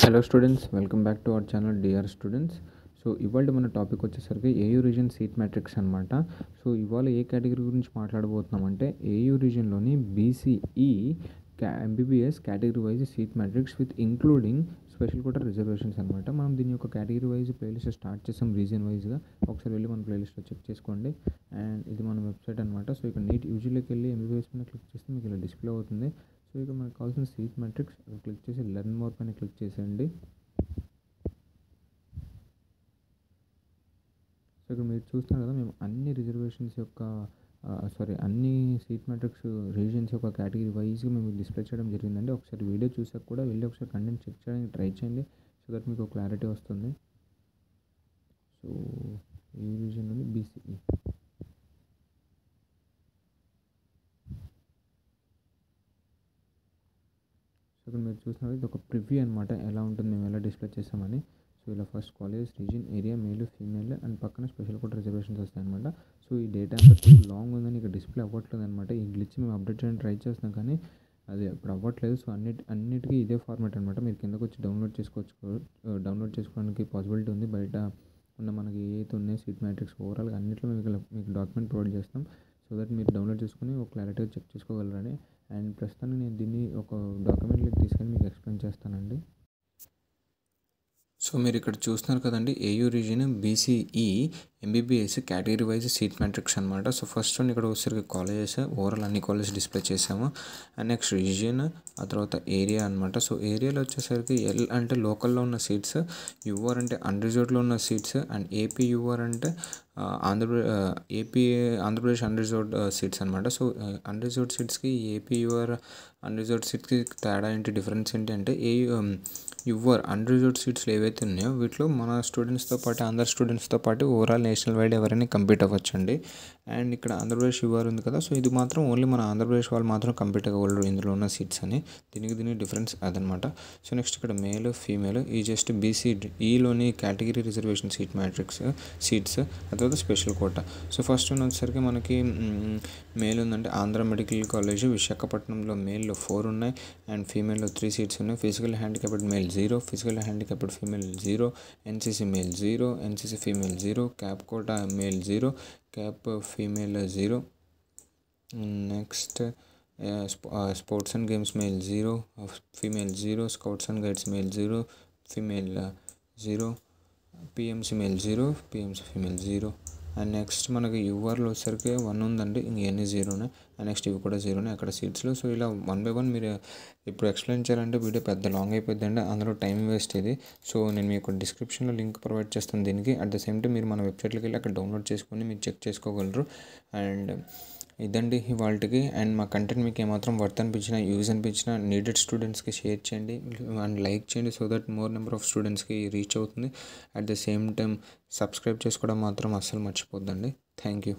Hello students, welcome back to our channel dear students. So ఇవాళ మన topic వచ్చేసరికి AU region seat matrix అనమాట. So ఇవాళ ఏ కేటగిరీ గురించి మాట్లాడబోతున్నామంటే ఏయూ రీజన్లోని BCE MBBS category wise seat matrix with including special quota reservations అనమాట. మనం దీని యొక్క కేటగిరీ వైజ్ ప్లేలిస్ట్ స్టార్ట్ చేసాం రీజన్ వైజ్గా. ఒకసారి వెళ్ళి మన ప్లేలిస్ట్లో చెక్ చేసుకోండి. అండ్ ఇది మన వెబ్సైట్ అనమాట. సో ఇక్కడ నీట్ యూజీలోకి వెళ్ళి ఎంబీబీఎస్ పైన క్లిక్ చేస్తే మీకు ఇలా డిస్ప్లే అవుతుంది. సో ఇక మనకు కావాల్సిన సీట్ మ్యాట్రిక్స్ క్లిక్ చేసి లెర్న్ మోర్ పైన క్లిక్ చేసేయండి. సో ఇక్కడ మీరు చూస్తున్నారు కదా, మేము అన్ని రిజర్వేషన్స్ యొక్క అన్ని సీట్ మ్యాట్రిక్స్ రీజన్స్ యొక్క కేటగిరీ వైజ్గా మేము డిస్ప్లే చేయడం జరిగిందండి. ఒకసారి వీడియో చూసాక కూడా వెళ్ళి ఒకసారి కంటెంట్ చెక్ చేయడానికి ట్రై చేయండి. సో దట్ మీకు క్లారిటీ వస్తుంది. సో ఈ రీజన్లోని బీసీఈ సో ఇక్కడ మీరు చూస్తున్నారు, ఇది ఒక ప్రివ్యూ అనమాట, ఎలా ఉంటుంది మేము ఎలా డిస్ప్లే చేస్తామని. సో ఇలా first college, reason, area, male, female and పక్కన స్పెషల్ కోటా రిజర్వేషన్స్ వస్తాయన్నమాట. సో ఈ డేటా అంతా టూ లాంగ్ ఉందని ఇక్కడ డిస్ప్లే అవ్వట్లేదు అనమాట. ఈ గ్లిచ్ మేము అప్డేట్ చేయడానికి ట్రై చేస్తున్నాం కానీ అది ఇప్పుడు అవ్వట్లేదు. సో అన్నిటికీ ఇదే ఫార్మాట్ అనమాట. మీరు కిందకు వచ్చి డౌన్లోడ్ చేసుకోవడానికి పాసిబిలిటీ ఉంది. బయట ఉన్న మనకి ఏదైతే ఉన్నాయో సీట్ మ్యాట్రిక్స్ ఓవరాల్గా అన్నింటిలో మీకు డాక్యుమెంట్ ప్రొవైడ్ చేస్తాం. సో దట్ మీరు డౌన్లోడ్ చేసుకుని ఒక క్లారిటీగా చెక్ చేసుకోగలరని. అండ్ ప్రస్తుతానికి నేను దీన్ని ఒక డాక్యుమెంట్లోకి తీసుకొని మీకు ఎక్స్ప్లెయిన్ చేస్తానండి. సో మీరు ఇక్కడ చూస్తున్నారు కదండి, AU reason BCE MBBS category wise seat matrix అనమాట. సో ఫస్ట్ వన్ ఇక్కడ వచ్చేసరికి కాలేజెస్, ఓవరాల్ అన్ని కాలేజెస్ డిస్ప్లే చేసాము. అండ్ నెక్స్ట్ రీజియన్, ఆ తర్వాత ఏరియా అనమాట. సో ఏరియాలో వచ్చేసరికి ఎల్ అంటే లోకల్లో ఉన్న సీట్స్, యూఆర్ అంటే అన్రిజర్వ్డ్లో ఉన్న సీట్స్, అండ్ ఏపీ యూఆర్ అంటే ఆంధ్రప్రదేశ్ అన్రిజర్వ్డ్ సీట్స్ అనమాట. సో అన్రిజర్వ్డ్ సీట్స్కి ఏపీ యూఆర్ అన్రిజర్వ్డ్ సీట్స్కి తేడా ఏంటి, డిఫరెన్స్ ఏంటి అంటే యూఆర్ అన్రిజర్వ్డ్ సీట్స్లో ఏవైతే ఉన్నాయో వీటిలో మన స్టూడెంట్స్తో పాటు అందరు స్టూడెంట్స్తో పాటు ఓవరాల్ నేషనల్ వైడ్ ఎవరైనా కంప్లీట్ అవ్వచ్చండి. అండ్ ఇక్కడ ఆంధ్రప్రదేశ్ యూఆర్ ఉంది కదా, సో ఇది మాత్రం ఓన్లీ మన ఆంధ్రప్రదేశ్ వాళ్ళు మాత్రం కంప్లీట్ అవ్వగలరు ఇందులో ఉన్న సీట్స్ అని. దీనికి డిఫరెన్స్ అదనమాట. సో నెక్స్ట్ ఇక్కడ మేల్, ఫీమేల్ ఈ జస్ట్ బీసీఈలోని category reservation seat matrix seats, ఆ తర్వాత స్పెషల్ కోటా. సో ఫస్ట్ వచ్చేసరికి మనకి మేల్ ఉందంటే ఆంధ్ర మెడికల్ కాలేజ్ విశాఖపట్నంలో మేల్లో 4 ఉన్నాయి అండ్ ఫీమేల్లో 3 సీట్స్ ఉన్నాయి. Physical handicapped male 0, physical handicapped female 0, NCC male 0, NCC female 0, cap quota male 0, cap female 0. Next sports and games male 0, female 0, scouts and guides male 0, female 0, PMC male 0, PMC female 0. And next మనకి యూఆర్లో వచ్చేసరికి 1 ఉందండి, ఇంకెన్ని 0నే. And next ఇవి కూడా 0నే అక్కడ సీట్స్లో. So ఇలా 1 by 1 మీరు ఇప్పుడు ఎక్స్ప్లెయిన్ చేయాలంటే వీడియో పెద్ద లాంగ్ అయిపోద్దండి, అందులో టైం వేస్ట్ ఇది. సో నేను మీకు డిస్క్రిప్షన్లో లింక్ ప్రొవైడ్ చేస్తాను దీనికి. అట్ ద సేమ్ టైం మీరు మన వెబ్సైట్లోకి వెళ్ళి అక్కడ డౌన్లోడ్ చేసుకొని మీరు చెక్ చేసుకోగలరు. అండ్ ఇదండి ఇవాళకి. అండ్ మా కంటెంట్ మీకు ఏమాత్రం వర్త్ అనిపించినా, యూజ్ అనిపించినా నీడెడ్ స్టూడెంట్స్కి షేర్ చేయండి అండ్ లైక్ చేయండి. So that more number of స్టూడెంట్స్కి రీచ్ అవుతుంది. At the same time subscribe చేసుకోవడం మాత్రం అస్సలు మర్చిపోద్దండి. Thank you.